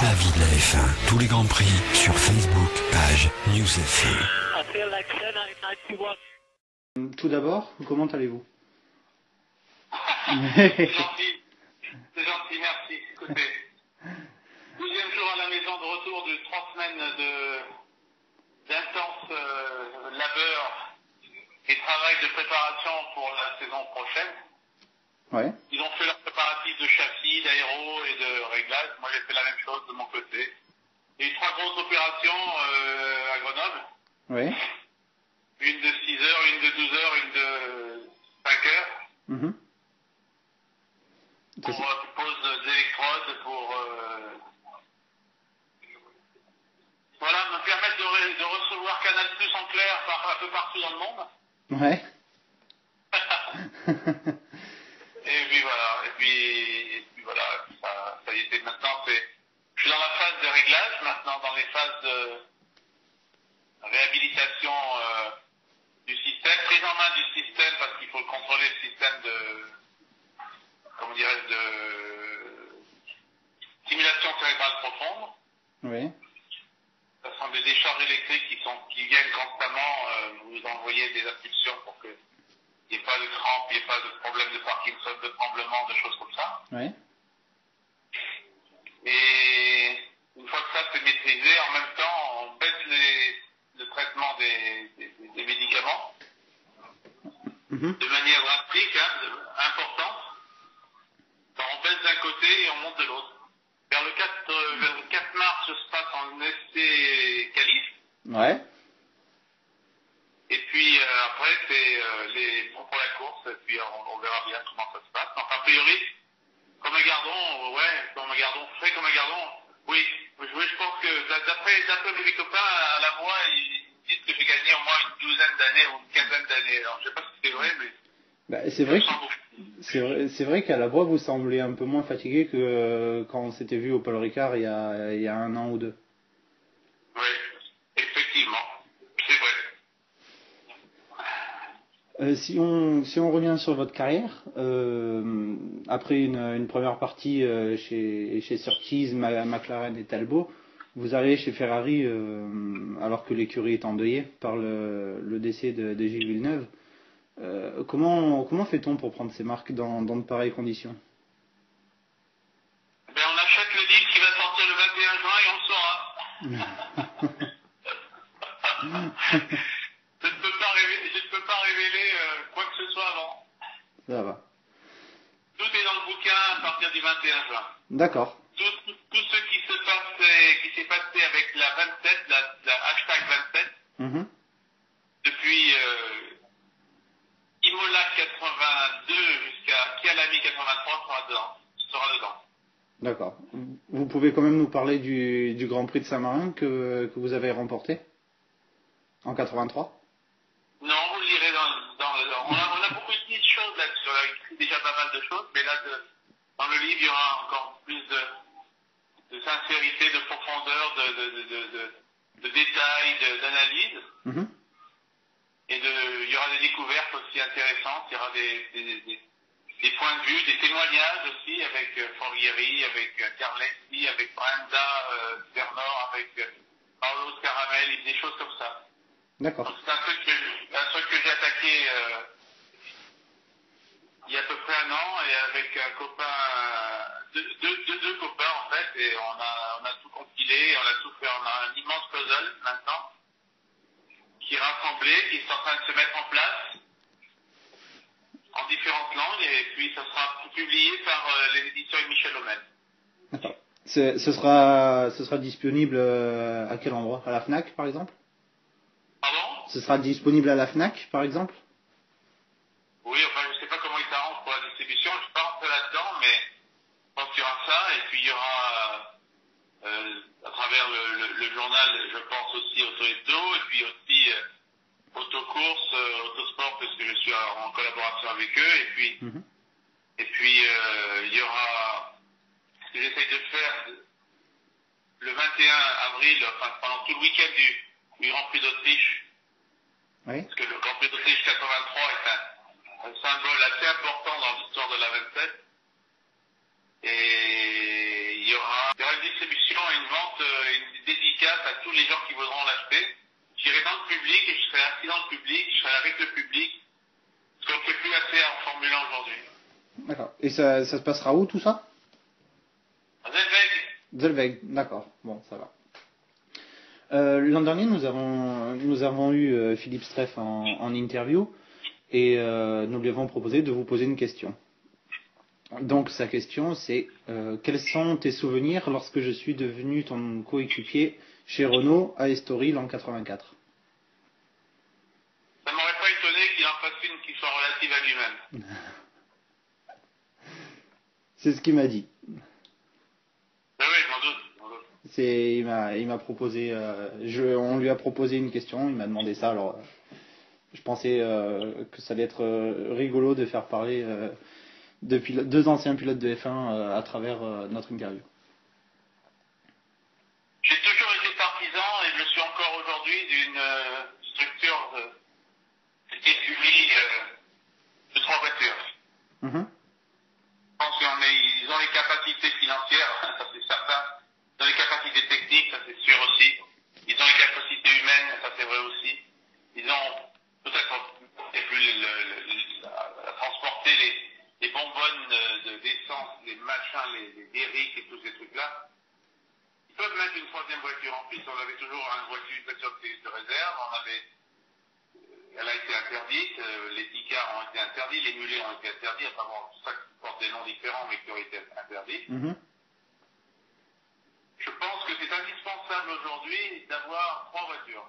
la vie de la F1. Tous les grands prix sur Facebook, page News F1. Tout d'abord, comment allez-vous? C'est gentil, merci. Écoutez, 12e jour à la maison de retour de 3 semaines d'intense labeur et travail de préparation pour la saison prochaine. Ouais. Ils ont fait leurs préparatifs de châssis, d'aéro et de réglage. Moi, j'ai fait la même chose de mon côté. Il y a eu 3 grosses opérations à Grenoble. Ouais. Une de 6 heures, une de 12 heures, une de 5 heures. Mhm. Pour pose d'électrodes, pour voilà, me permettre de recevoir Canal Plus en clair un peu partout dans le monde. Ouais. Et puis voilà, et puis voilà, ça y est, maintenant je suis dans la phase de réglage, maintenant dans les phases de réhabilitation du système, prise en main du système parce qu'il faut contrôler le système de, comment dirais-je, de stimulation cérébrale profonde. Oui. Ce sont des décharges électriques qui viennent constamment vous envoyer des impulsions pour que il n'y ait pas de crampes, il n'y ait pas de problème de Parkinson, de tremblement, de choses comme ça. Oui. Et une fois que ça c'est maîtrisé, en même temps, on baisse le traitement des médicaments de manière drastique, importante. Donc, on baisse d'un côté et on monte de l'autre. Vers le 4 mars, se passe en essai qualif. Ouais. Et puis après, c'est les bons pour la course, et puis on verra bien comment ça se passe. Enfin, a priori, comme un gardon, fait comme un gardon, oui, je pense que d'après mes copains à la voix, ils disent que j'ai gagné au moins une douzaine d'années ou une quinzaine d'années. Alors je sais pas si c'est vrai, mais Bah, c'est vrai qu'à la voix, vous semblez un peu moins fatigué que quand on s'était vu au Paul Ricard il y a 1 an ou 2. Oui, effectivement, c'est vrai. Si on revient sur votre carrière, après une première partie chez Surtees, McLaren et Talbot, vous arrivez chez Ferrari alors que l'écurie est endeuillée par le décès de Gilles Villeneuve. Comment fait-on pour prendre ses marques dans de pareilles conditions? Ben, on achète le livre qui va sortir le 21 juin et on le saura. Je ne peux pas révéler quoi que ce soit avant. Ça va. Tout est dans le bouquin à partir du 21 juin. D'accord. Tout ce qui s'est passé avec la 27, la hashtag 27, depuis Imola 82 jusqu'à Kialami 83 sera dedans. D'accord. Vous pouvez quand même nous parler du Grand Prix de Saint-Marin que vous avez remporté en 83? Non, vous le lirez on a beaucoup de petites choses là-dessus. On a écrit déjà pas mal de choses, mais là, dans le livre, il y aura encore plus de sincérité, de profondeur, de détails, d'analyse. Et il y aura des découvertes aussi intéressantes. Il y aura des points de vue, des témoignages aussi avec Forghieri, avec Carletti, avec Brenda Bernard, avec Paolo Scaramel, des choses comme ça. D'accord. C'est un truc que j'ai attaqué il y a à peu près 1 an et avec un copain, deux copains en fait, et on a tout compilé, on a tout fait, on a un immense puzzle maintenant qui est rassemblé, qui est en train de se mettre en place en différentes langues et puis ça sera publié par les éditions Michel Homel. D'accord. Ce sera disponible à quel endroit? À la FNAC par exemple? Pardon? Ce sera disponible à la FNAC par exemple? Oui, enfin je sais pas comment ils s'arrangent pour la distribution, je ne suis pas rentré là-dedans, mais je pense qu'il y aura ça et puis il y aura à travers le journal, je pense aussi Auto-Hebdo et puis aussi Autocourse, Autosport parce que je suis en collaboration avec eux et puis il y aura ce que j'essaye de faire le 21 avril, enfin pendant tout le week-end du Grand Prix d'Autriche. Oui. Parce que le Grand Prix d'Autriche 83 est un symbole assez important dans l'histoire de la 27. Et il y aura une distribution et vente, une dédicace à tous les gens qui voudront l'acheter. J'irai dans le public et je serai assis dans le public, je serai avec le public, ce qu'on ne fait plus assez en Formule 1 aujourd'hui. D'accord. Et ça se passera où tout ça? À Zellweg. Zellweg, d'accord. Bon, ça va. L'an dernier, nous avons eu Philippe Streff en interview et nous lui avons proposé de vous poser une question. Donc sa question c'est quels sont tes souvenirs lorsque je suis devenu ton coéquipier chez Renault à Estoril en 84? Ça m'aurait pas étonné qu'il en fasse une qui soit relative à lui-même. C'est ce qu'il m'a dit. Ben oui, je m'en doute. Il m'a proposé, on lui a proposé une question, il m'a demandé ça, alors je pensais que ça allait être rigolo de faire parler deux anciens pilotes de F1 à travers notre interview. J'ai toujours été partisan et je le suis encore aujourd'hui d'une structure d'écurie de 3 voitures. Mm-hmm. Je pense qu'ils ont les capacités financières, ça c'est certain. Ils ont les capacités techniques, ça c'est sûr aussi. Ils ont les capacités humaines, ça c'est vrai aussi. Ils ont peut-être plus à transporter les bonbonnes d'essence, les machins, les Derrick et tous ces trucs-là. Ils peuvent mettre une 3e voiture en plus. On avait toujours une voiture de réserve. Elle a été interdite. Les Ticars ont été interdits. Les mulets ont été interdits. Enfin bon, ça porte des noms différents mais qui ont été interdits. Mm-hmm. Je pense que c'est indispensable aujourd'hui d'avoir 3 voitures.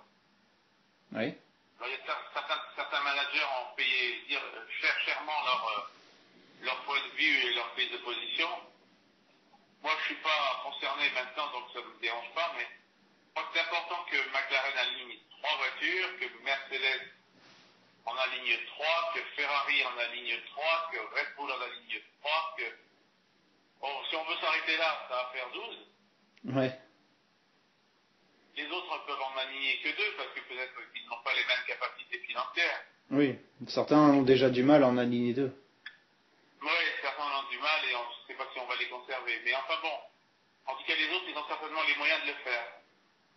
Oui. Alors, il y a certains managers ont payé chèrement leur point de vue et leur prise de position. Moi, je ne suis pas concerné maintenant, donc ça ne me dérange pas, mais je crois que c'est important que McLaren aligne 3 voitures, que Mercedes en aligne 3, que Ferrari en aligne 3, que Red Bull en aligne 3, que... Bon, si on veut s'arrêter là, ça va faire 12. Ouais. Les autres ne peuvent en aligner que 2 parce que peut-être qu'ils n'ont pas les mêmes capacités financières. Oui, certains ont déjà du mal à en aligner 2. Oui, certains en ont du mal et on ne sait pas si on va les conserver. Mais enfin bon, en tout cas les autres, ils ont certainement les moyens de le faire.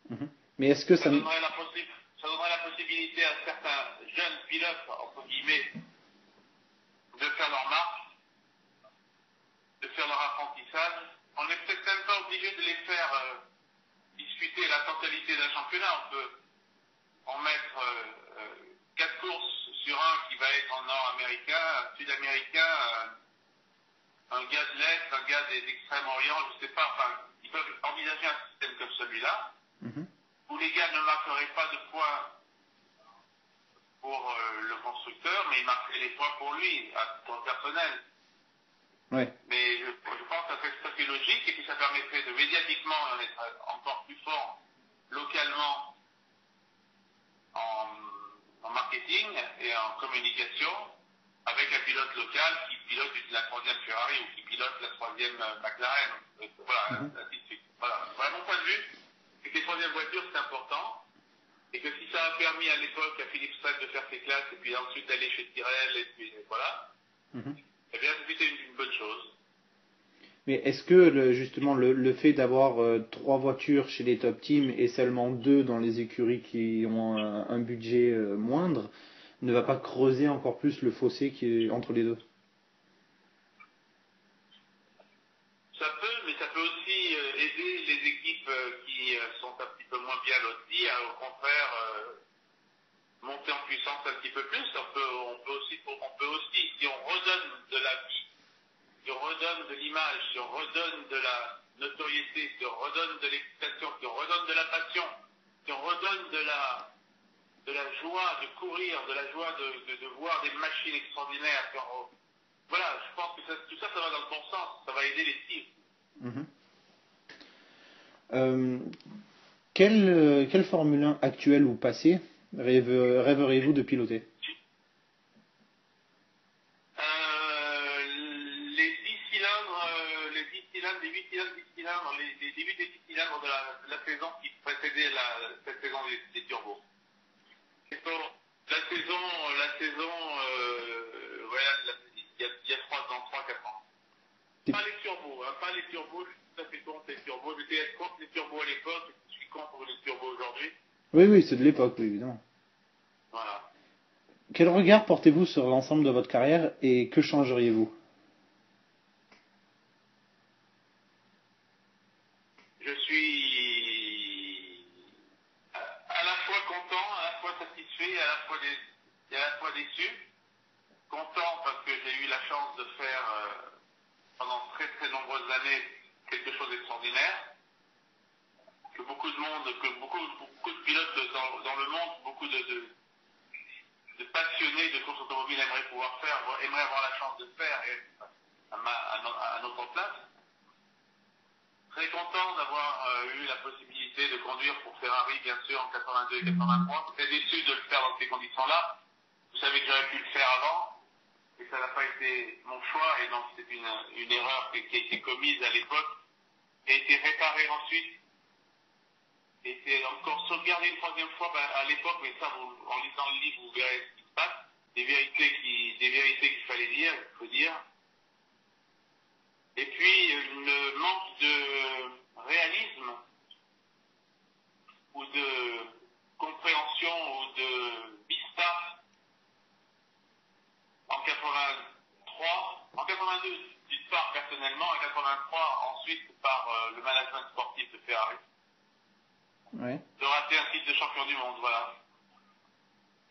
Mm-hmm. Mais est-ce que ça donnerait la possibilité à certains jeunes pilotes, entre guillemets, de faire leur marque, de faire leur apprentissage. On n'est peut-être même pas obligé de les faire discuter la totalité d'un championnat. On peut en mettre 4 courses sur un qui va être en nord-américain, un sud-américain, un gars de l'Est, un gars des Extrêmes-Orient, je ne sais pas. Enfin, ils peuvent envisager un système comme celui-là, où les gars ne marqueraient pas de points pour le constructeur, mais il marquerait les points pour lui, à ton personnel. Ouais. Mais je pense que ça c'est logique et puis ça permettrait de médiatiquement être encore plus fort localement en marketing et en communication avec un pilote local qui pilote la 3e Ferrari ou qui pilote la 3e McLaren. Voilà, ainsi de suite. Voilà. Mon point de vue, c'est que les 3e voitures c'est important et que si ça a permis à l'époque à Philippe Streff de faire ses classes et puis ensuite d'aller chez Tyrrell et puis voilà. Eh bien, c'était une bonne chose. Mais est-ce que justement le fait d'avoir 3 voitures chez les top teams et seulement 2 dans les écuries qui ont un budget moindre ne va pas creuser encore plus le fossé qui est entre les deux? Ça peut, mais ça peut aussi aider les équipes qui sont un petit peu moins bien loties à, au contraire, monter en puissance un petit peu plus. On peut aussi, si on redonne de la vie, si on redonne de l'image, si on redonne de la notoriété, si on redonne de l'excitation, si on redonne de la passion, si on redonne de la joie de courir, de la joie de voir des machines extraordinaires. Voilà, je pense que tout ça va dans le bon sens, ça va aider les teams. Quelle Formule 1 actuelle ou passée rêveriez-vous de piloter? Les 10 cylindres, les 8 cylindres, 10 cylindres, les débuts des 10 cylindres de la saison qui précédait cette saison des turbos. La saison, il y a 3 ans, 3-4 ans. Pas les turbos, je suis tout à fait contre les turbos, j'étais contre les turbos à aujourd'hui. Oui, c'est de l'époque, oui, évidemment. Voilà. Quel regard portez-vous sur l'ensemble de votre carrière et que changeriez-vous? Je suis à la fois content, à la fois satisfait, et à la fois déçu. Content parce que j'ai eu la chance de faire pendant très très nombreuses années quelque chose d'extraordinaire. Que beaucoup de pilotes dans le monde, beaucoup de passionnés de course automobile aimeraient pouvoir faire, aimeraient avoir la chance de faire et à notre place. Très content d'avoir eu la possibilité de conduire pour Ferrari, bien sûr, en 82 et 83. Très déçu de le faire dans ces conditions-là. Vous savez que j'aurais pu le faire avant, et ça n'a pas été mon choix, et donc c'est une erreur qui a été commise à l'époque, qui a été réparée ensuite, et été encore sauvegardée une troisième fois à l'époque, mais ça, en lisant le livre, vous verrez ce qui se passe. Des vérités qu'il fallait dire, il faut dire. Et puis, le manque de réalisme ou de compréhension ou de vista en 83, en 82, d'une part personnellement, en 83 ensuite par le management sportif de Ferrari. Ouais. De rater un titre de champion du monde, voilà.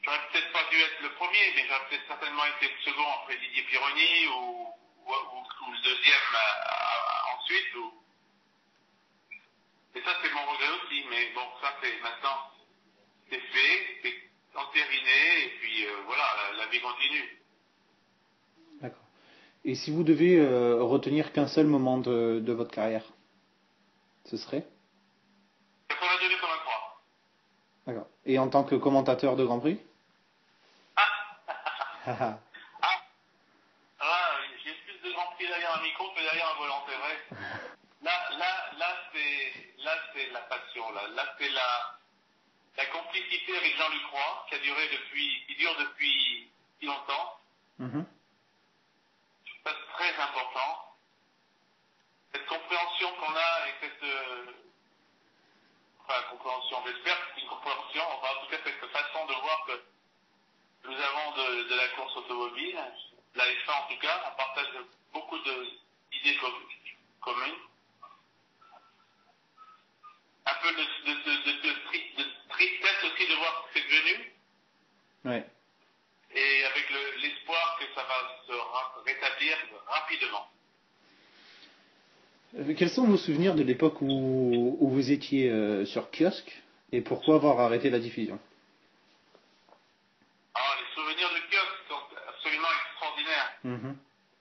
J'aurais peut-être pas dû être le premier, mais j'aurais peut-être certainement été le second après Didier Pironi ou le deuxième ensuite. Et ça, c'est mon regret aussi, mais bon, ça, c'est maintenant, c'est fait, c'est entériné, et puis voilà, la vie continue. D'accord. Et si vous devez retenir qu'un seul moment de votre carrière, ce serait? 82-83. D'accord. Et en tant que commentateur de Grand Prix? Ah, j'ai plus de Grand Prix derrière un micro que derrière un volant, c'est vrai. Là, c'est la passion, là, c'est la complicité avec Jean-Luc Roy, qui dure depuis si longtemps. C'est très important. Cette compréhension qu'on a et compréhension, j'espère que c'est une compréhension, enfin en tout cas cette façon de voir que nous avons de la course automobile, la F1 en tout cas, on partage beaucoup d'idées communes. Un peu de tristesse aussi de voir ce que c'est devenu. Ouais. Et avec l'espoir que ça va se rétablir rapidement. Quels sont vos souvenirs de l'époque où vous étiez sur kiosque et pourquoi avoir arrêté la diffusion? Alors, les souvenirs de kiosque sont absolument extraordinaires.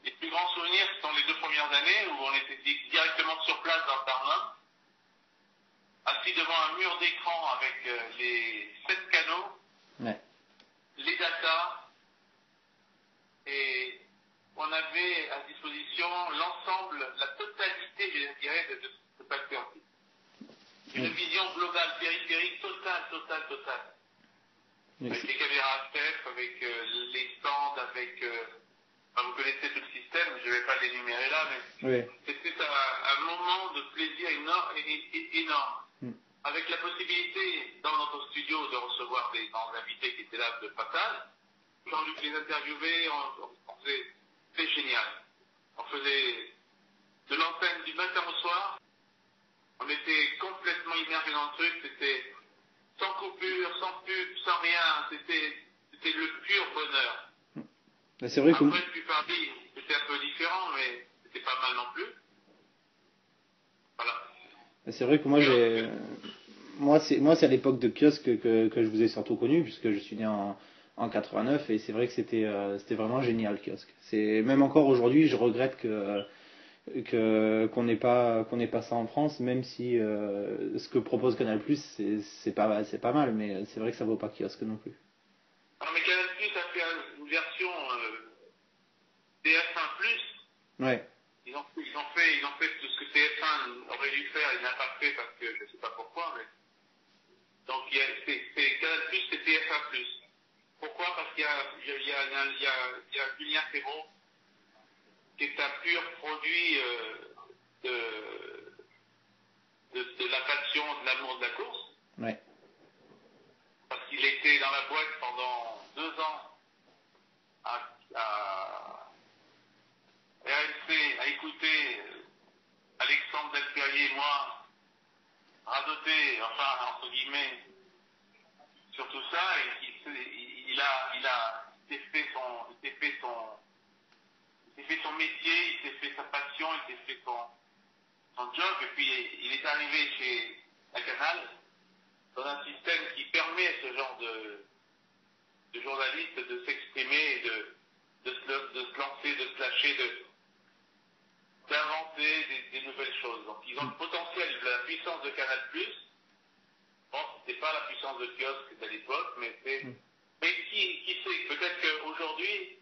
Les plus grands souvenirs sont les 2 premières années où on était directement sur place dans Barnum, assis devant un mur d'écran avec les 7 canaux, ouais. Les datas, et on avait à disposition l'ensemble, la totalité, je dirais, de ce paquet en plus. Une vision globale, périphérique, totale. Avec les caméras STEF, avec les stands, avec... vous connaissez tout le système, je ne vais pas l'énumérer là, mais c'était un moment de plaisir énorme. Avec la possibilité, dans notre studio, de recevoir des grands invités qui étaient là de passage. Jean-Luc les interviewait, c'était génial. On faisait de l'antenne du matin au soir. On était complètement immergés dans le truc. C'était sans coupure, sans pub, sans rien. C'était le pur bonheur. C'est vrai que... Après, depuis Paris, c'était un peu différent, mais c'était pas mal non plus. Voilà. C'est vrai que moi c'est à l'époque de kiosque que je vous ai surtout connu, puisque je suis né en 89, et c'est vrai que c'était vraiment génial, kiosque. Même encore aujourd'hui, je regrette qu'on n'ait pas ça en France, même si ce que propose Canal+, c'est pas mal, mais c'est vrai que ça vaut pas kiosque non plus. Alors, mais Canal+ a fait une version TF1+. Ouais. Ils ont fait tout ce que TF1 aurait dû faire, il n'a pas fait parce que je ne sais pas pourquoi, mais donc c'est Canal+, c'est TF1+. Pourquoi? Parce qu'il y a Julien Ferraud qui est un pur produit de la passion, de l'amour de la course. Ouais. boîte pendant 2 ans à RMC, à écouter Alexandre Delperrier et moi radoter, enfin, entre guillemets, sur tout ça, et il s'est fait son métier, il s'est fait sa passion, il s'est fait son job, et puis il est arrivé chez la Canal dans un système qui permet à ce genre de journalistes de s'exprimer, de se lancer, de se lâcher, d'inventer des nouvelles choses. Donc ils ont le potentiel, la puissance de Canal+. Bon, c'était pas la puissance de kiosque à l'époque, mais qui sait, peut-être qu'aujourd'hui,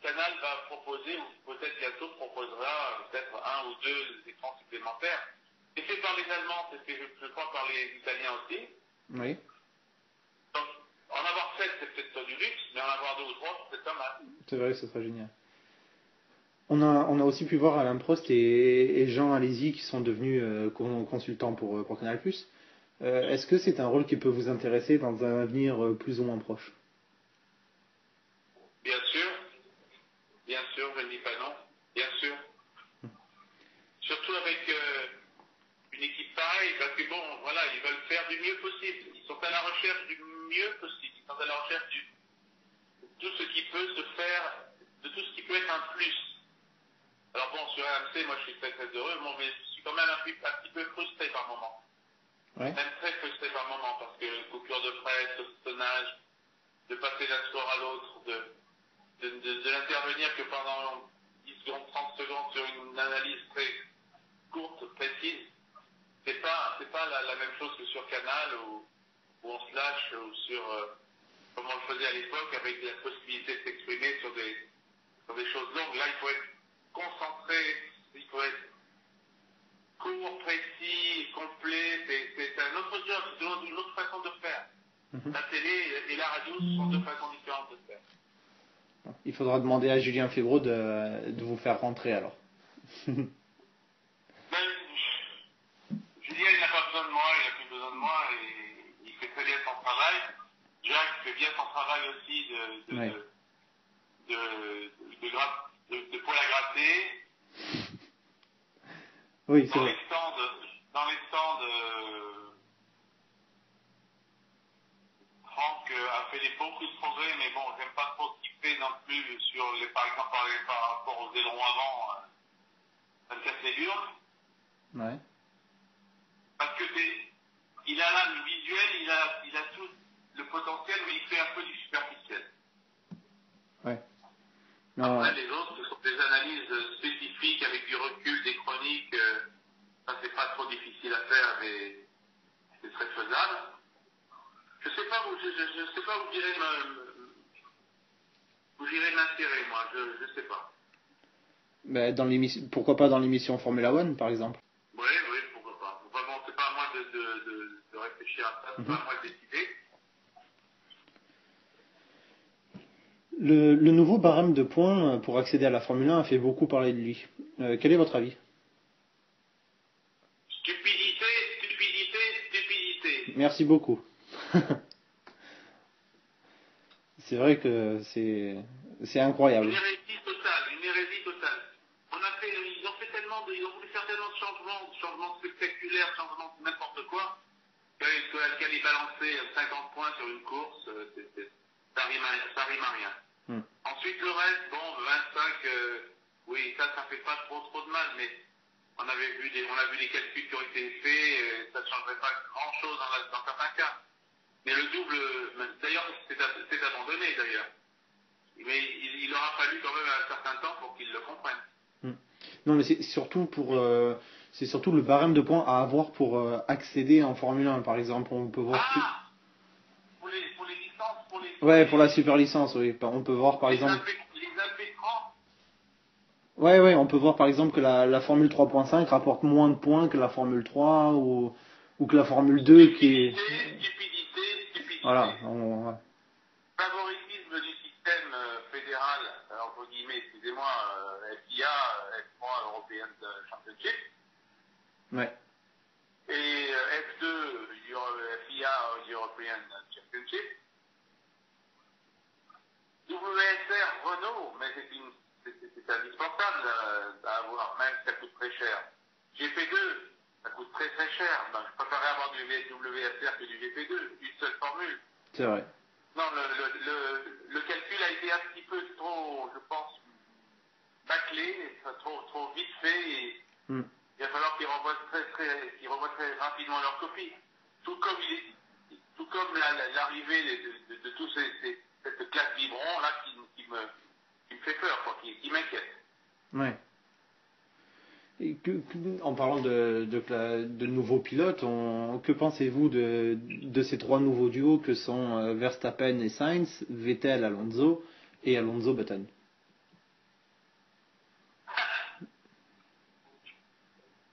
Canal va proposer, ou peut-être bientôt proposera peut-être 1 ou 2 écrans supplémentaires. C'est fait par les Allemands, c'est fait, je crois, par les Italiens aussi. Oui. Donc, en avoir 7, c'est peut-être pas du luxe, mais en avoir 2 ou 3, c'est peut-être pas mal. C'est vrai, ce serait génial. On a aussi pu voir Alain Prost et Jean Alési qui sont devenus consultants pour Canal+. Est-ce que c'est un rôle qui peut vous intéresser dans un avenir plus ou moins proche? Bien sûr, je ne dis pas non, bien sûr. Surtout avec une équipe pareille, parce que bon, voilà, ils veulent faire du mieux possible. Ils sont à la recherche du mieux possible. Ils sont à la recherche de tout ce qui peut se faire, de tout ce qui peut être un plus. Alors bon, sur RMC, moi je suis très très heureux, mais je suis quand même un petit peu frustré par moment. Ouais. Même très frustré par moment, parce que coupure de presse, saucissonnage, de passer d'un sport à l'autre, de n'intervenir que pendant 10 secondes, 30 secondes sur une analyse très courte, précise. C'est pas la même chose que sur Canal où on se lâche, ou sur, comme on le faisait à l'époque, avec la possibilité de s'exprimer sur des choses longues. Là, il faut être concentré, il faut être court, précis, complet. C'est un autre job, c'est une autre façon de faire. La télé et la radio, ce sont 2 façons différentes de faire. Il faudra demander à Julien Febvreau de vous faire rentrer alors. Ben, Julien, il n'a pas besoin de moi, il n'a plus besoin de moi, et il fait très bien son travail. Jacques fait bien son travail aussi de poil à gratter. Oui, c'est vrai. Dans les stands, Franck a fait beaucoup de progrès, mais bon, j'aime pas trop ce qu'il fait non plus par exemple, par rapport aux ailerons avant, ça me casse les burnes. Ouais. Parce que il a là le visuel, il a tout le potentiel, mais il fait un peu du superficiel. Ouais. Non. Après, les autres, ce sont des analyses spécifiques avec du recul, des chroniques. Ça, c'est pas trop difficile à faire, mais c'est très faisable. Je sais pas où j'irai m'insérer, moi. Je sais pas. Ben, pourquoi pas dans l'émission Formula One, par exemple? Oui, pourquoi pas. Vraiment, c'est pas à moi de réfléchir à ça, c'est pas à moi de décider. Le nouveau barème de points pour accéder à la Formule 1 a fait beaucoup parler de lui. Quel est votre avis? Stupidité. Merci beaucoup. C'est vrai que c'est incroyable. Une hérésie totale. Ils ont voulu faire tellement de changements spectaculaires, changements de n'importe quoi, qu'elle est balancée 50 points sur une course, ça rime à rien. Ensuite, le reste, bon, 25, oui, ça fait pas trop de mal, mais on a vu les calculs qui ont été faits, ça ne changerait pas grand-chose dans certains cas. Mais le double, d'ailleurs, c'est abandonné, d'ailleurs. Mais il aura fallu quand même un certain temps pour qu'ils le comprennent. Non, mais c'est surtout le barème de points à avoir pour accéder en Formule 1, par exemple. On peut voir pour les licences, ouais, pour la super licence, oui. On peut voir par exemple. Les impétrants. Ouais, on peut voir par exemple que la Formule 3.5 rapporte moins de points que la Formule 3 ou que la Formule 2 qui est. Stupidité. Voilà. Favoritisme du système fédéral, entre guillemets, excusez-moi, FIA, F3 European Championship. Ouais. Et F2 FIA European Championship. c'est indispensable à avoir, même si ça coûte très cher. GP2, ça coûte très très cher. Donc, je préférerais avoir du WSR que du GP2, une seule formule. C'est vrai. Non, le calcul a été un petit peu trop, je pense, bâclé, trop vite fait, et il va falloir qu'ils revoient très rapidement leur copie. Tout comme l'arrivée de tous cette classe Vibron là qui me fait peur, quoi, qui m'inquiète. Ouais. Et en parlant de nouveaux pilotes, que pensez-vous de ces trois nouveaux duos que sont Verstappen et Sainz, Vettel, Alonso et Alonso Button?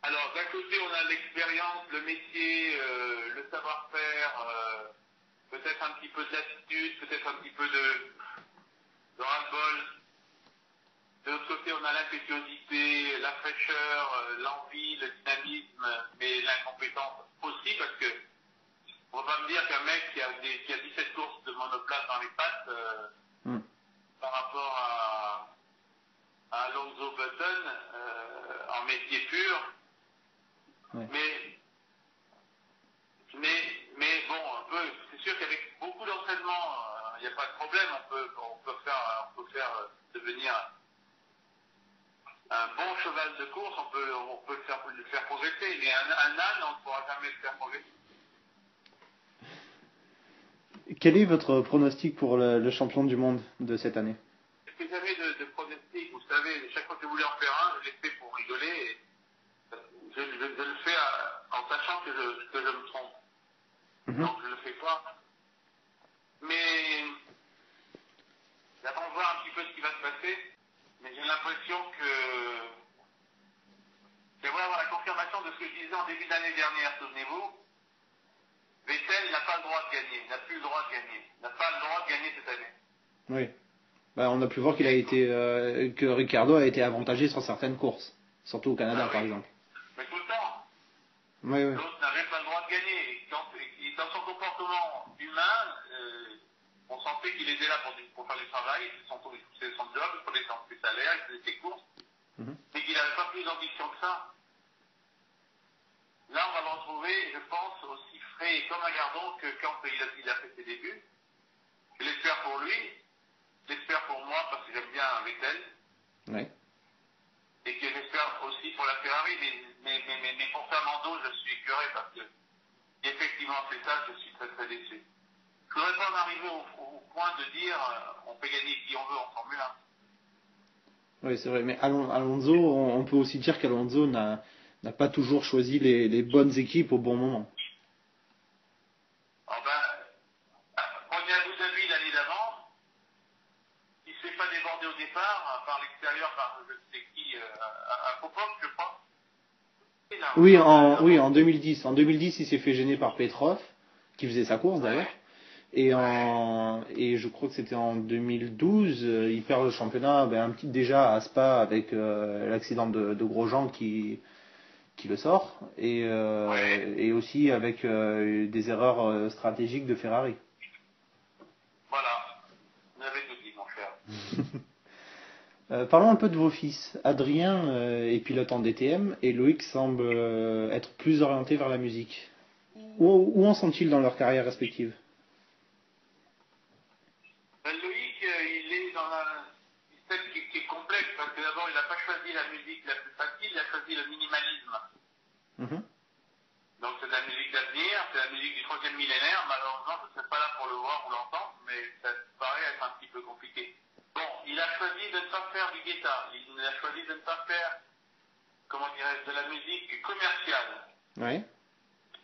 Alors, d'un côté, on a l'expérience, le métier, le savoir-faire, peut-être un petit peu de lassitude, peut-être un petit peu de ras-le-bol. De l'autre côté, on a l'impétuosité, la fraîcheur, l'envie, le dynamisme, mais l'incompétence aussi, parce que on va pas me dire qu'un mec qui a 17 courses de monoplace dans les pattes, par rapport à Alonso Button, en métier pur. Ouais. Mais bon, c'est sûr qu'avec beaucoup d'entraînement, il n'y a pas de problème, on peut faire devenir un bon cheval de course, on peut le faire progresser, mais un âne, on ne pourra jamais le faire progresser. Quel est votre pronostic pour le champion du monde de cette année? Est-ce que j'avais de pronostic? Vous savez, chaque fois que je voulais en faire un, je l'ai fait pour rigoler, et je le fais en sachant que je me trompe. Donc je le fais pas. Mais j'attends de voir un petit peu ce qui va se passer, mais j'ai l'impression que j'aimerais avoir la confirmation de ce que je disais en début d'année dernière, souvenez-vous. Vettel n'a pas le droit de gagner, n'a plus le droit de gagner, n'a pas le droit de gagner cette année. Oui. On a pu voir que Ricciardo a été avantagé sur certaines courses, surtout au Canada par exemple. Mais tout le temps. Oui. L'autre n'avait pas le droit de gagner. Et dans son comportement humain, on sentait qu'il était là pour faire du travail, c'est son job, il prenait ses salaires, il faisait ses courses, mais qu'il n'avait pas plus d'ambition que ça. Là, on va le retrouver, je pense, aussi frais et comme un gardon que quand il a fait ses débuts. Je l'espère pour lui, je l'espère pour moi parce que j'aime bien Vettel. Oui. Et que j'espère aussi pour la Ferrari, mais pour Fernando, je suis écœuré parce que effectivement c'est ça, je suis très très déçu. Je ne voudrais pas en arriver au point de dire on peut gagner qui on veut en Formule 1. Oui, c'est vrai, mais Alonso, on peut aussi dire qu'Alonso n'a pas toujours choisi les bonnes équipes au bon moment. Prenez Abu Dhabi l'année d'avant, il ne se fait pas déborder au départ, par l'extérieur, par je sais qui, à Popov, je crois. Oui, en 2010. En 2010, il s'est fait gêner par Petrov, qui faisait sa course d'ailleurs. Et je crois que c'était en 2012, il perd le championnat déjà à Spa avec l'accident de Grosjean qui le sort, et aussi avec des erreurs stratégiques de Ferrari. Voilà, vous avez tout dit, mon cher. Parlons un peu de vos fils. Adrien est pilote en DTM et Loïc semble être plus orienté vers la musique. Où en sont-ils dans leur carrière respective? Loïc, il est dans un système qui est complexe parce que d'abord, il n'a pas choisi la musique la plus facile, il a choisi le minimalisme. Donc c'est de la musique d'avenir, c'est la musique du 3e millénaire. Malheureusement, je ne serai pas là pour le voir ou l'entendre, mais ça paraît être un petit peu compliqué. Bon, il a choisi de ne pas faire du guitare, il a choisi de ne pas faire, comment dirais-je, de la musique commerciale. Oui.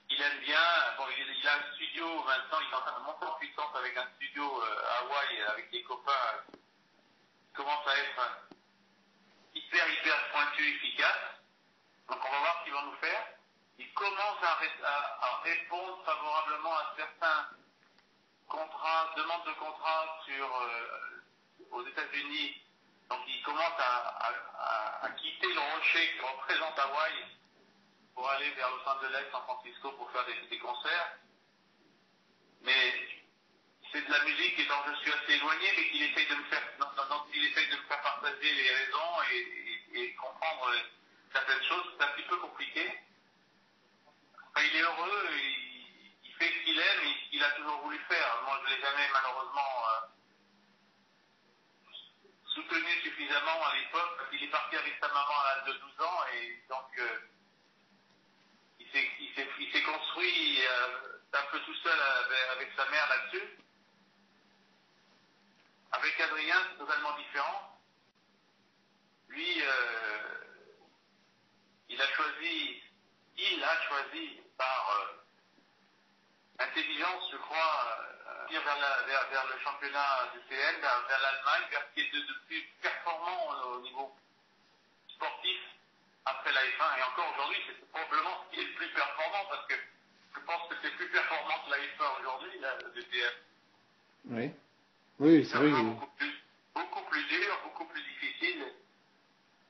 Il aime bien, il a un studio maintenant, il est en train de monter en puissance avec un studio à Hawaï avec des copains qui commence à être hyper pointu, efficace. Donc on va voir ce qu'ils vont nous faire. Il commence à répondre favorablement à certains demandes de contrats aux États-Unis. Donc il commence à quitter le rocher qui représente Hawaï pour aller vers Los Angeles, San Francisco pour faire des concerts. Mais c'est de la musique et dont je suis assez éloigné, mais qu'il essaye de me faire, dont il essaye de me faire partager les raisons et comprendre certaines choses. C'est un petit peu compliqué. Enfin, il est heureux, il fait ce qu'il aime et ce qu'il a toujours voulu faire. Moi, je ne l'ai jamais malheureusement soutenu suffisamment à l'époque, parce qu'il est parti avec sa maman à l'âge de 12 ans, et donc il s'est construit un peu tout seul avec sa mère là-dessus. Avec Adrien, c'est totalement différent. Lui, il a choisi par intelligence, je crois, vers le championnat du CN, vers l'Allemagne, vers ce qui est de plus performant au niveau sportif après la F1. Et encore aujourd'hui, c'est probablement ce qui est le plus performant, parce que je pense que c'est plus performant que la F1 aujourd'hui, le DTM. Oui. Oui, c'est vrai. Beaucoup plus dur, beaucoup plus difficile.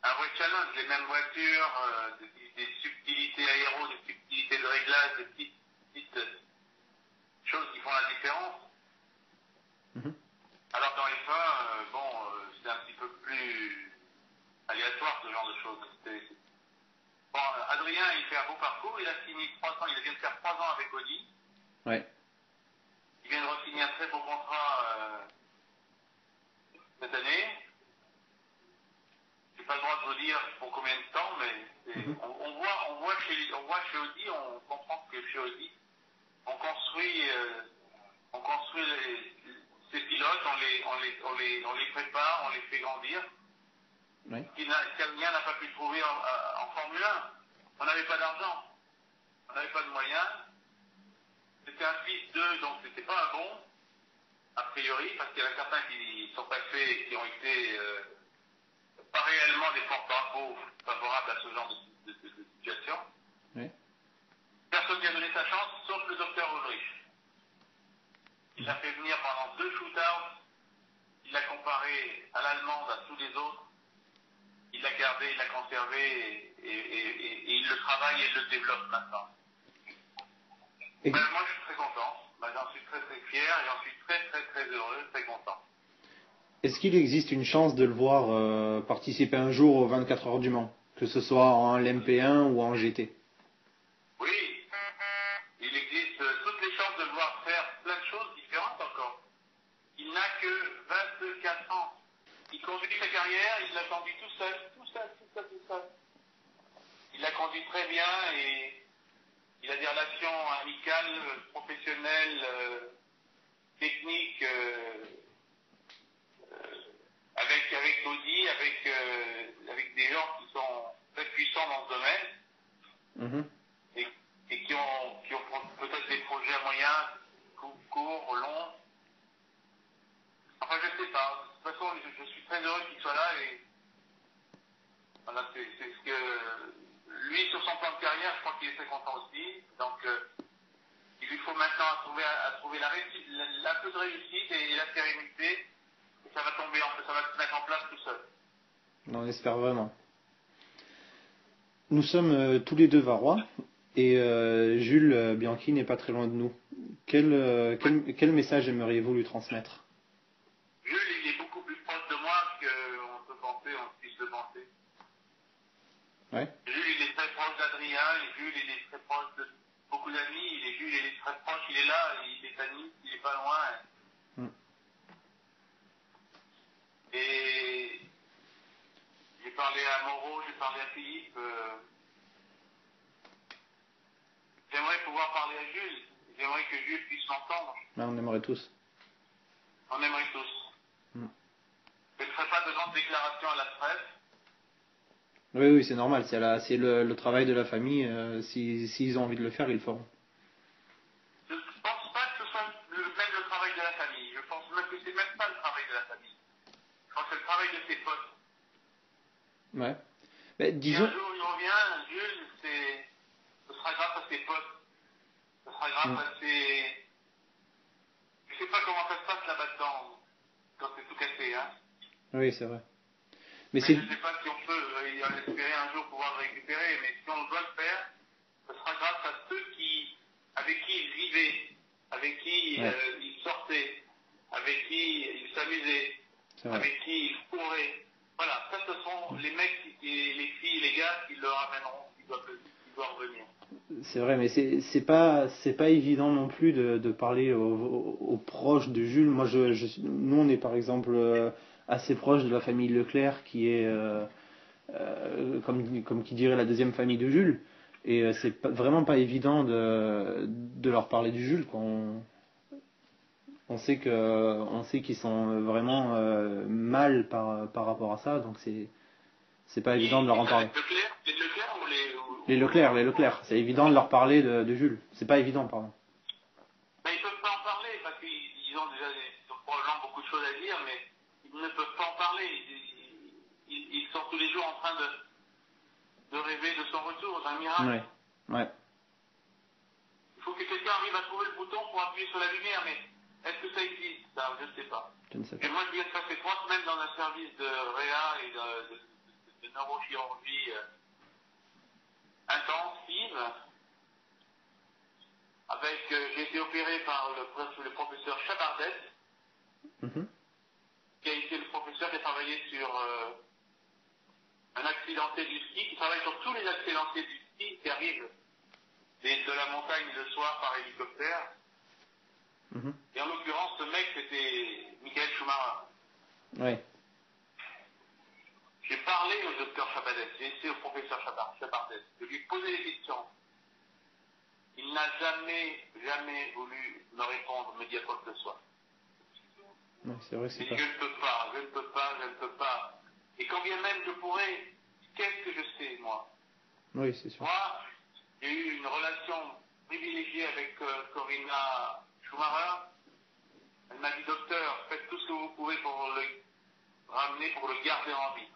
Un vrai challenge, les mêmes voitures, des subtilités aéro, des subtilités de réglage, des petites choses qui font la différence. Alors qu'en F1, c'est un petit peu plus aléatoire, ce genre de choses. Bon, Adrien, il fait un beau parcours, il a signé 3 ans, il vient de faire 3 ans avec Audi. Ouais. Il vient de re-signer un très beau contrat cette année. J'ai pas le droit de vous dire pour combien de temps, mais on voit chez Audi, on comprend que chez Audi, on construit ces pilotes, on les prépare, on les fait grandir. Oui. Qu'Adrien n'a pas pu trouver en Formule 1. On n'avait pas d'argent, on n'avait pas de moyens. C'était un fils d'eux, donc c'était pas un bon, a priori, parce qu'il y en a certains qui sont passés et qui ont été pas réellement des porte-drapeaux favorables à ce genre de situation. Oui. Personne qui a donné sa chance, sauf le docteur Ulrich. Il l'a fait venir pendant 2 shootouts, il l'a comparé à l'allemande, à tous les autres, il l'a gardé, il l'a conservé, et il le travaille et il le développe maintenant. Moi je suis très content, j'en suis très très fier, et j'en suis très très très heureux, très content. Est-ce qu'il existe une chance de le voir participer un jour aux 24 heures du Mans, que ce soit en LMP1 ou en GT? Oui, il existe toutes les chances de le voir faire plein de choses différentes encore. Il n'a que 24 ans. Il conduit sa carrière, il l'a conduit tout seul. Il l'a conduit très bien et il a des relations amicales, professionnelles, techniques avec Audi, avec des gens qui sont très puissants dans ce domaine et qui ont peut-être des projets à moyen, courts, longs. Enfin, je sais pas. De toute façon, je suis très heureux qu'il soit là et voilà, c'est ce que lui, sur son plan de carrière, je crois qu'il est très content aussi. Donc, il lui faut maintenant trouver un peu de réussite et la sérénité. Et ça va tomber, ça va se mettre en place tout seul. On espère vraiment. Nous sommes tous les deux varois et Jules Bianchi n'est pas très loin de nous. Quel message aimeriez-vous lui transmettre? Jules, il est beaucoup plus proche de moi qu'on peut penser, on puisse le penser. Ouais. Jules, il est très proche d'Adrien, et Jules, il est très proche de beaucoup d'amis. Jules, il est très proche, il est là, il est à Nice, il est pas loin. Et j'ai parlé à Moreau, j'ai parlé à Philippe. J'aimerais pouvoir parler à Jules. J'aimerais que Jules puisse m'entendre. On aimerait tous. On aimerait tous. Je ne ferai pas de grandes déclarations à la presse. Oui, c'est normal. C'est le travail de la famille. S'ils ont envie de le faire, ils le feront. Je ne pense pas que ce soit même le travail de la famille. Je pense même que c'est même pas le travail de la famille. Je pense que c'est le travail de ses potes. Ouais. Mais Si un jour il revient, Jules, ce sera grâce à ses potes. Ce sera grâce à ses... Je sais pas comment ça se passe là-bas dedans, quand c'est tout cassé, hein. Oui, c'est vrai. Mais je ne sais pas si on peut espérer un jour pouvoir le récupérer, mais si on doit le faire, ce sera grâce à ceux avec qui il vivait, avec qui il sortait, avec qui il s'amusait, avec qui il courait. Voilà, ça ce sont les mecs, les filles, les gars qui le ramèneront, qui doivent revenir. C'est vrai, mais c'est pas évident non plus de parler aux proches de Jules. Moi, nous, on est par exemple assez proche de la famille Leclerc, qui est comme qui dirait la deuxième famille de Jules. Et c'est vraiment pas évident de leur parler du Jules, quoi. On sait qu'ils sont vraiment mal par rapport à ça, donc c'est pas évident de leur en parler. Les Leclerc ou les Leclerc. C'est évident de leur parler de Jules. C'est pas évident, pardon. Ben, ils peuvent pas en parler parce qu'ils ont déjà probablement beaucoup de choses à dire, mais ils ne peuvent pas en parler. Ils sont tous les jours en train de rêver de son retour, d'un miracle. Ouais. Il faut que quelqu'un arrive à trouver le bouton pour appuyer sur la lumière, mais est-ce que ça existe? Ça, je ne sais pas. Je ne sais pas. Et moi, je viens de passer 3 semaines dans un service de réa et de neurochirurgie intensive. J'ai été opéré par le professeur Chabardet, qui a été le professeur qui a travaillé sur un accidenté du ski, qui travaille sur tous les accidentés du ski qui arrivent de la montagne le soir par hélicoptère. Et en l'occurrence, ce mec, c'était Michael Schumacher. Ouais. J'ai parlé au docteur Chabardet, j'ai essayé au professeur Chabardet, de lui poser des questions. Il n'a jamais voulu me répondre, me dire quoi que ce soit. Ouais, c'est vrai, c'est pas. Je ne peux pas. Et quand bien même je pourrais, qu'est-ce que je sais, moi? Oui, c'est sûr. Moi, j'ai eu une relation privilégiée avec Corinna Schumacher. Elle m'a dit, docteur, faites tout ce que vous pouvez pour le ramener, pour le garder en vie.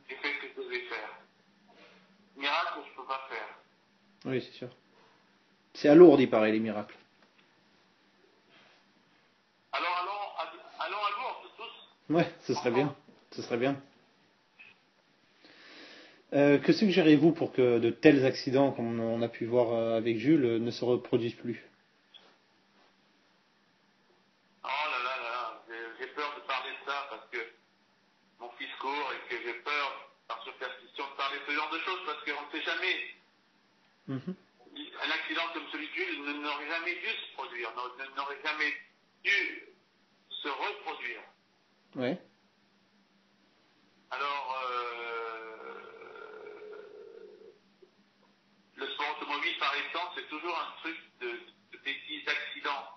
J'ai fait ce que je devais faire. Miracle, je ne peux pas faire. Oui, c'est sûr. C'est alourdi, pareil, les miracles. Alors allons à Lourdes, tous. Ouais, ce serait bien. Ce serait bien. Que suggérez-vous pour que de tels accidents, comme on a pu voir avec Jules, ne se reproduisent plus? Oh là, j'ai peur de parler de ça parce que mon fils court et que j'ai peur, par superstition, de parler de ce genre de choses parce qu'on ne sait jamais. Un accident comme celui de Jules n'aurait jamais dû se produire, n'aurait jamais dû se reproduire. Ouais. Alors, le sport automobile, par exemple, c'est toujours un truc de petits accidents.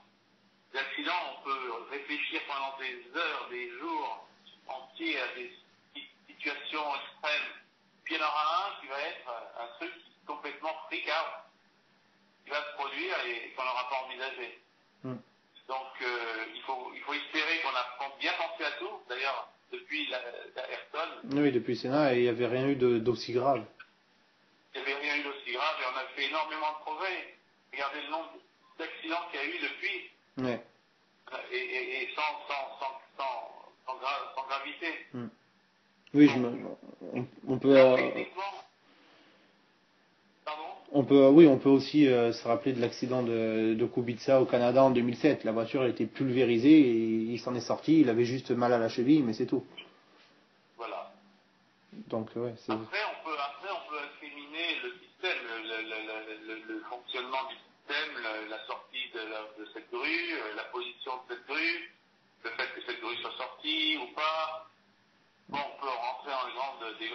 Les accidents, on peut réfléchir pendant des heures, des jours entiers à des situations extrêmes. Puis il y en aura un qui va être un truc complètement freak out, qui va se produire et qu'on n'aura pas envisagé. Donc il faut espérer qu'on a bien pensé à tout. D'ailleurs, depuis la Ayrton. Oui, depuis Senna, il n'y avait rien eu d'aussi grave. Il n'y avait rien eu d'aussi grave et on a fait énormément de progrès. Regardez le nombre d'accidents qu'il y a eu depuis. Ouais. Et sans gravité. Oui, on peut. On peut aussi se rappeler de l'accident de Kubica au Canada en 2007. La voiture a été pulvérisée et il s'en est sorti. Il avait juste mal à la cheville, mais c'est tout. Voilà. Donc ouais. Après, on peut incriminer le système, le fonctionnement du système, la sortie de cette grue, la position de cette grue, le fait que cette grue soit sortie ou pas. Bon, on peut rentrer dans des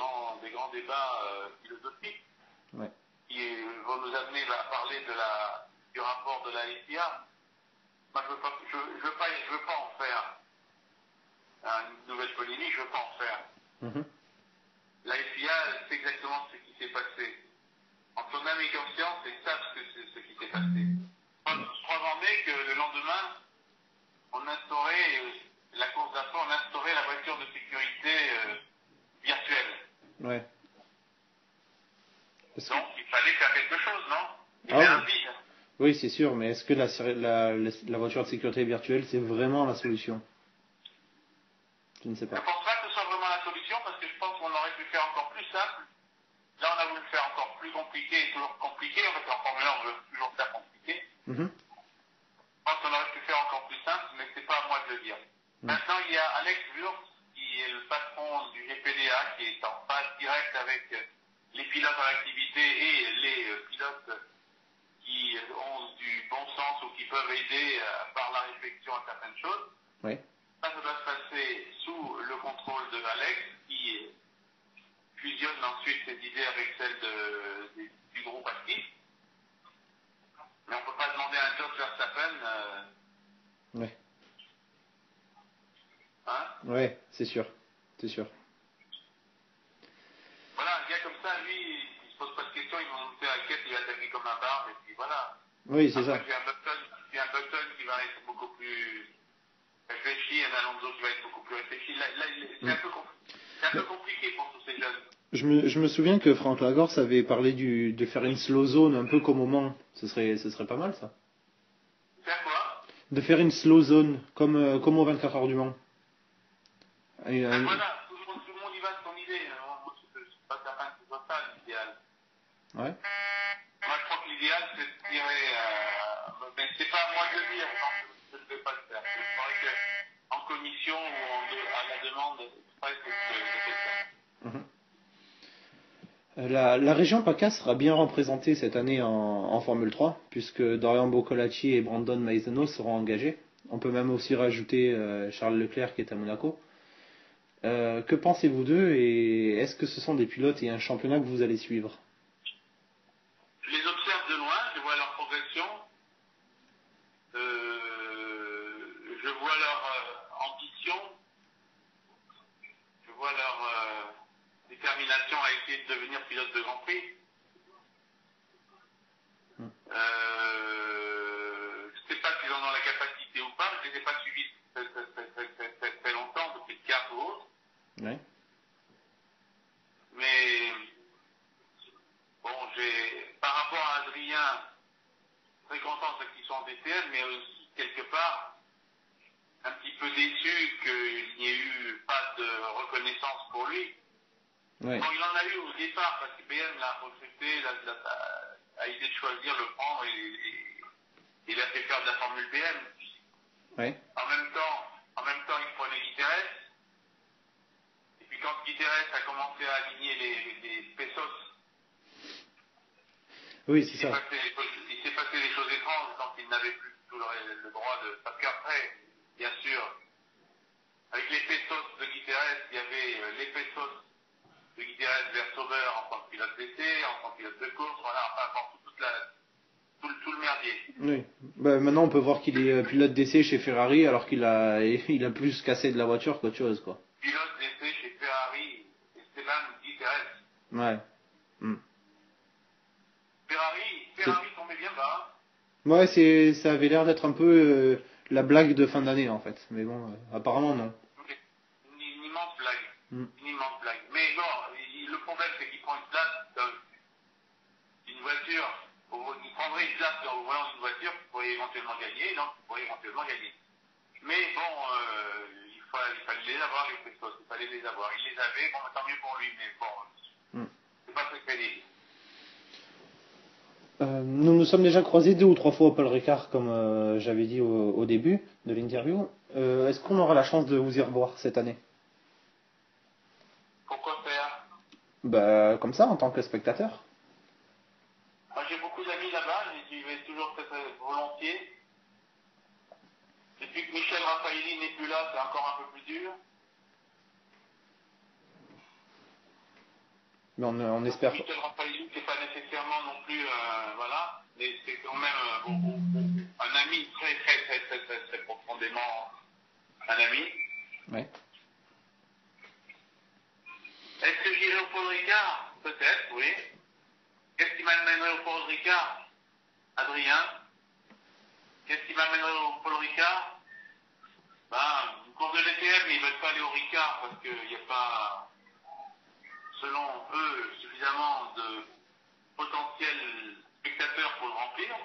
grands débats philosophiques. Ouais. Qui vont nous amener à parler du rapport de la FIA. Moi, je veux pas en faire une nouvelle polémique, je veux pas en faire. La FIA sait exactement ce qui s'est passé. En son âme et conscience, ils savent ce qui s'est passé. Preuve en est que le lendemain, on instaurait, la course d'après, on instaurait la voiture de sécurité virtuelle. Ouais. Donc, il fallait faire quelque chose, non? Il y avait un vide. Oui, c'est sûr, mais est-ce que la voiture de sécurité virtuelle, c'est vraiment la solution? Je ne sais pas. Je ne pense pas que ce soit vraiment la solution, parce que je pense qu'on aurait pu faire encore plus simple. Là, on a voulu le faire encore plus compliqué et toujours compliqué. En fait, en Formule 1, on veut toujours faire compliqué. Je pense qu'on aurait pu faire encore plus simple, mais c'est pas il y a Alex Wurz, qui est le patron du GPDA, qui est en phase directe avec les pilotes en activité et les pilotes qui ont du bon sens ou qui peuvent aider par la réflexion à certaines choses. Oui. Ça doit se passer sous le contrôle de Alex, qui fusionne ensuite ses idées avec celles du groupe actif. Mais on ne peut pas demander à un Jos Verstappen. Ouais. Hein? Ouais, c'est sûr. C'est sûr. Voilà, un gars comme ça, lui, il se pose pas de questions, il va monter à la quête, il va attaquer comme un barbe, et puis voilà. Oui, c'est Après, ça. j'ai un Button qui va être beaucoup plus réfléchi, un Alonso qui va être beaucoup plus réfléchi. Là, c'est un peu compliqué pour tous ces jeunes. Je me souviens que Frank Lagorce avait parlé de faire une slow zone un peu comme au Mans. Ce serait pas mal, ça. Faire quoi? De faire une slow zone comme au 24 heures du Mans. Voilà, tout le monde y va de son idée. Moi, je ne suis pas certain que ce soit ça l'idéal. Ouais. Moi, je crois que l'idéal, c'est de tirer. Mais c'est pas à moi de le dire, je ne vais pas le faire. Je crois qu'en commission ou à la demande, c'est pas ce que je vais faire. La région PACA sera bien représentée cette année en Formule 3, puisque Dorian Boccolacci et Brandon Maizeno seront engagés. On peut même aussi rajouter Charles Leclerc qui est à Monaco. Que pensez-vous d'eux et est-ce que ce sont des pilotes et un championnat que vous allez suivre? Je les observe de loin, je vois leur progression, je vois leur ambition, je vois leur détermination à essayer de devenir pilote de Grand Prix. Je ne sais pas s'ils en ont la capacité ou pas, je ne les ai pas suivis très longtemps, depuis le CART ou autre. Ouais. Mais bon, par rapport à Adrien, très content qu'ils soient en DTM, mais aussi quelque part un petit peu déçu qu'il n'y ait eu pas de reconnaissance pour lui. Ouais. Bon, il en a eu au départ parce que BM l'a recruté, a idée de choisir, le prendre et il a fait faire de la Formule BM. Ouais. En même temps, il prenait Guiterres. Et puis quand Guiterres a commencé à aligner les Pesos, Oui, c'est ça. il s'est passé des choses étranges quand il n'avait plus tout le droit de. Parce qu'après, bien sûr, avec les Pesos de Guiterres, il y avait les Pesos de Guiterres vers Sauber en tant que pilote d'essai, en tant que pilote de course, voilà, enfin, tout le merdier. Oui. Bah, maintenant, on peut voir qu'il est pilote d'essai chez Ferrari alors qu'il a plus cassé de la voiture qu'autre chose, quoi. Pilote d'essai chez Ferrari, Esteban Guiterres. Ouais. Ferrari tombait bien bas. Ouais, ça avait l'air d'être un peu la blague de fin d'année, en fait. Mais bon, apparemment, non. Une immense blague. Une immense blague. Mais bon, le problème, c'est qu'il prend une place d'une voiture. Il prendrait une place au volant d'une voiture qui pourrait éventuellement gagner, donc il pourrait éventuellement gagner. Mais bon, il fallait les avoir, les Pesos. Il fallait les avoir. Il les avait, bon, tant mieux pour lui, mais bon, c'est pas très crédible. Nous nous sommes déjà croisés 2 ou 3 fois au Paul Ricard, comme j'avais dit au début de l'interview. Est-ce qu'on aura la chance de vous y revoir cette année? Pourquoi faire? Bah, comme ça, en tant que spectateur. Moi, j'ai beaucoup d'amis là-bas, j'y vais toujours très volontiers. Depuis que Michel Raffaelli n'est plus là, c'est encore un peu plus dur. Mais on espère. Michel Raffaelli, c'est pas nécessairement non plus, voilà, mais c'est quand même un ami très profondément un ami. Ouais. Est-ce que j'irai au Paul Ricard? Peut-être, oui. Qu'est-ce qui m'amènerait au Paul Ricard? Adrien? Qu'est-ce qui m'amènerait au Paul Ricard? Une course de DTM, mais ils ne veulent pas aller au Ricard parce qu'il n'y a pas, selon eux, suffisamment de potentiels spectateurs pour le remplir.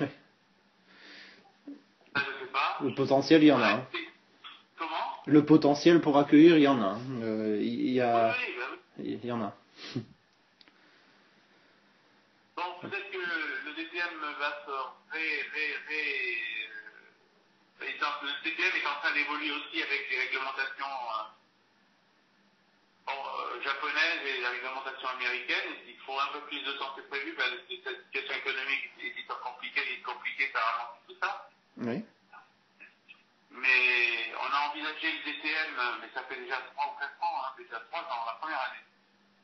Ouais. Ça, je sais pas. Le potentiel, il y en a. Hein. Comment? Le potentiel pour accueillir, il y en a. Hein. Il y en a. Bon, peut-être que le DTM va se Le DTM est en train d'évoluer aussi avec les réglementations japonaises et la réglementation américaine. Il faut un peu plus de temps que prévu. Cette situation économique est compliquée, ça ralentit tout ça. Oui. Mais on a envisagé le DTM, mais ça fait déjà 3 ou 4 ans, déjà 3 ans, la première année.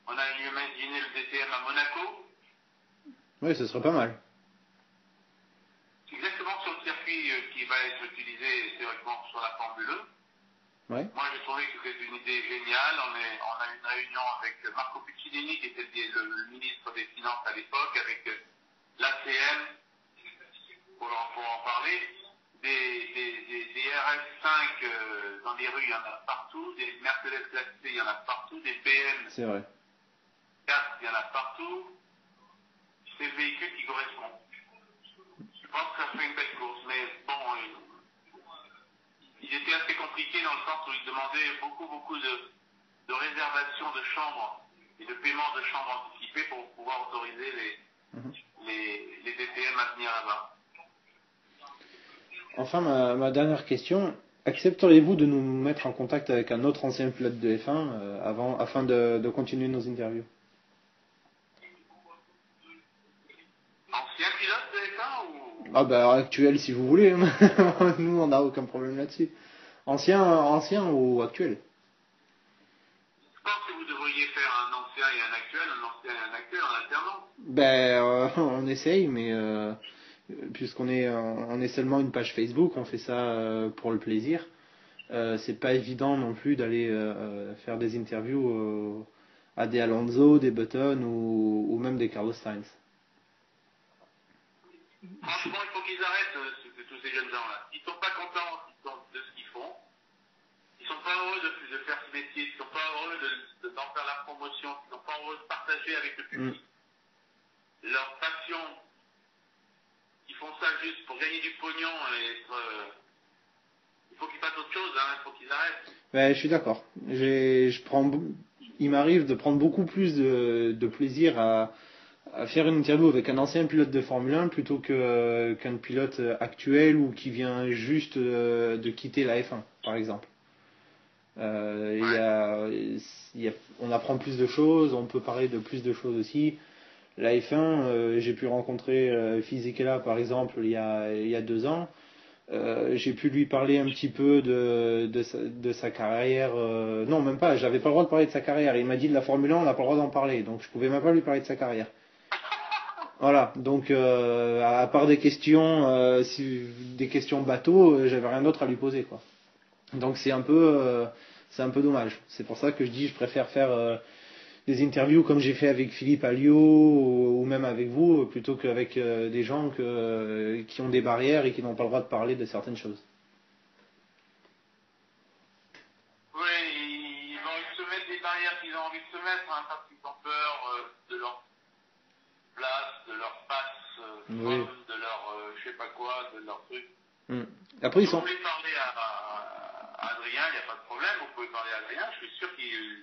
On a imaginé le DTM à Monaco. Oui, ce serait pas mal. Exactement sur le circuit qui va être utilisé théoriquement sur la Formule 1. Ouais. Moi, j'ai trouvé que c'était une idée géniale. On a eu une réunion avec Marco Piccinini, qui était le ministre des Finances à l'époque, avec l'ACM, pour en parler. Des RS5 dans les rues, il y en a partout. Des Mercedes classés, il y en a partout. Des BM C'est vrai. 4, il y en a partout. C'est le véhicule qui correspond. Je pense que ça fait une belle course, mais bon, il était assez compliqué dans le sens où il demandait beaucoup de réservation de chambres et de paiement de chambres anticipées pour pouvoir autoriser les DTM à venir là-bas. Enfin, ma dernière question, accepteriez-vous de nous mettre en contact avec un autre ancien pilote de F1 afin de continuer nos interviews? Ancien pilote de F1 ou... Ah bah actuel si vous voulez, nous on n'a aucun problème là-dessus. Ancien ou actuel? Je pense que vous devriez faire un ancien et un actuel en alternance. Ben on essaye, mais puisqu'on est seulement une page Facebook, on fait ça pour le plaisir. C'est pas évident non plus d'aller faire des interviews à des Alonso, des Button ou même des Carlos Sainz. Franchement, il faut qu'ils arrêtent tous ces jeunes gens-là. Ils sont pas contents de ce qu'ils font. Ils sont pas heureux de faire ce métier. Ils sont pas heureux d'en faire la promotion. Ils sont pas heureux de partager avec le public leur passion. Ils font ça juste pour gagner du pognon et être... Il faut qu'ils fassent autre chose, il faut qu'ils arrêtent. Ouais, je suis d'accord. Il m'arrive de prendre beaucoup plus de plaisir à faire une interview avec un ancien pilote de Formule 1 plutôt qu'un pilote actuel ou qui vient juste de quitter la F1, par exemple. On apprend plus de choses, on peut parler de plus de choses aussi. La F1, j'ai pu rencontrer Fisichella par exemple il y a 2 ans. J'ai pu lui parler un petit peu de sa carrière. Non, même pas, j'avais pas le droit de parler de sa carrière. Il m'a dit de la Formule 1, on n'a pas le droit d'en parler, donc je pouvais même pas lui parler de sa carrière. Voilà, donc à part des questions, des questions bateau, j'avais rien d'autre à lui poser, quoi. Donc c'est un peu dommage. C'est pour ça que je dis, je préfère faire des interviews comme j'ai fait avec Philippe Alliot ou même avec vous, plutôt qu'avec des gens qui ont des barrières et qui n'ont pas le droit de parler de certaines choses. Oui, ils ont envie de se mettre des barrières qu'ils ont envie de se mettre, parce qu'ils ont peur de leur place, de leur passe, de leur je sais pas quoi, de leur truc. Après, si vous voulez parler à Adrien, il n'y a pas de problème, vous pouvez parler à Adrien, je suis sûr qu'il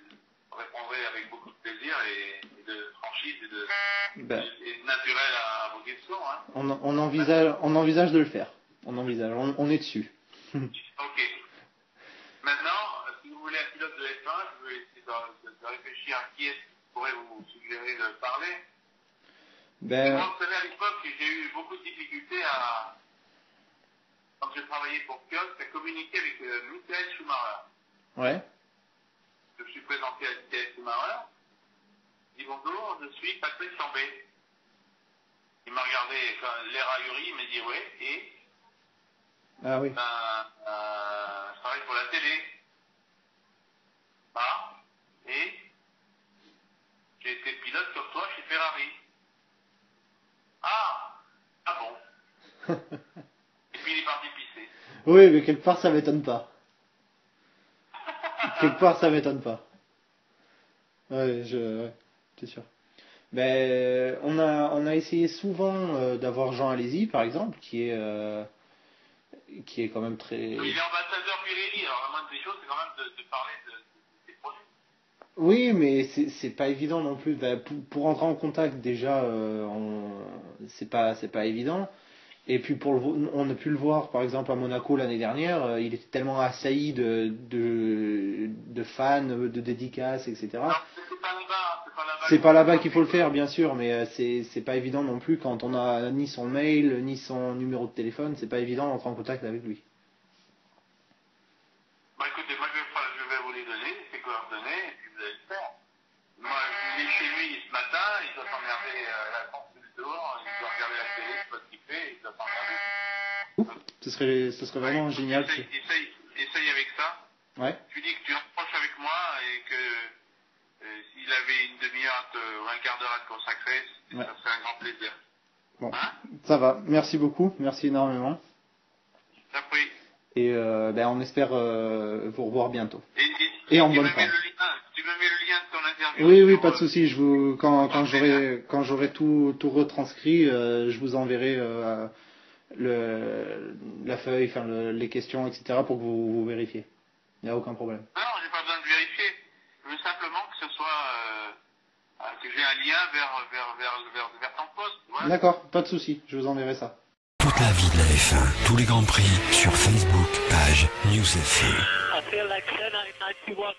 répondrait avec beaucoup de plaisir et de franchise et de naturel à vos questions. On envisage de le faire. On est dessus. Ok. Maintenant, si vous voulez un pilote de F1, je vais essayer de réfléchir à qui est-ce qui pourrait vous suggérer de parler. Moi, vous savez, à l'époque, j'ai eu beaucoup de difficultés quand j'ai travaillé pour Kiosk, à communiquer avec Michael Schumacher. Ouais. Je me suis présenté à Michael Schumacher. Il dit bonjour, je suis Patrick Chambé. Il m'a regardé l'air ahuri, il m'a dit ouais, et ah oui. Je travaille pour la télé. Ah, et j'ai été pilote comme toi chez Ferrari. Ah bon. Et puis il est parti pisser. Oui, mais quelque part ça m'étonne pas. Ouais, c'est sûr. Ben, on a essayé souvent d'avoir Jean Alési, par exemple, qui est quand même très... Il est ambassadeur Pirelli, alors la moindre des choses, c'est quand même de parler des produits. Oui, mais c'est pas évident non plus. Ben, pour entrer en contact, déjà, c'est pas évident. Et puis on a pu le voir par exemple à Monaco l'année dernière, il était tellement assailli de fans, de dédicaces, etc. Non, c'est pas là-bas. C'est pas là-bas qu'il faut le faire, bien sûr, mais c'est pas évident non plus quand on a ni son mail, ni son numéro de téléphone, c'est pas évident d'entrer en contact avec lui. Bah écoutez, moi je vais vous les donner, ces coordonnées, et puis vous allez le faire. Moi, il est chez lui ce matin, il doit s'emmerder à la France dehors, il doit regarder la télé, je sais pas ce qu'il fait, il doit s'emmerder. Ce serait vraiment génial. Essaye avec ça. Ouais. Tu dis que tu approches avec moi et que s'il avait une demi-heure ou un quart d'heure à te consacrer, ouais. Ça serait un grand plaisir. Bon, hein, ça va. Merci beaucoup. Merci énormément. t'as pris. Et on espère vous revoir bientôt. Et en bonne forme. Tu me mets le lien de ton interview. Oui, pas de souci. Quand j'aurai tout retranscrit, je vous enverrai la feuille, enfin les questions, etc. pour que vous vérifiez. Il n'y a aucun problème. Non, j'ai pas besoin de vérifier. Je veux simplement que ce soit que j'ai un lien vers ton poste. Voilà. D'accord, pas de souci. Je vous enverrai ça. Toute la vie de la F1, tous les grands prix sur Facebook, page News FM. I feel like 10, I 91.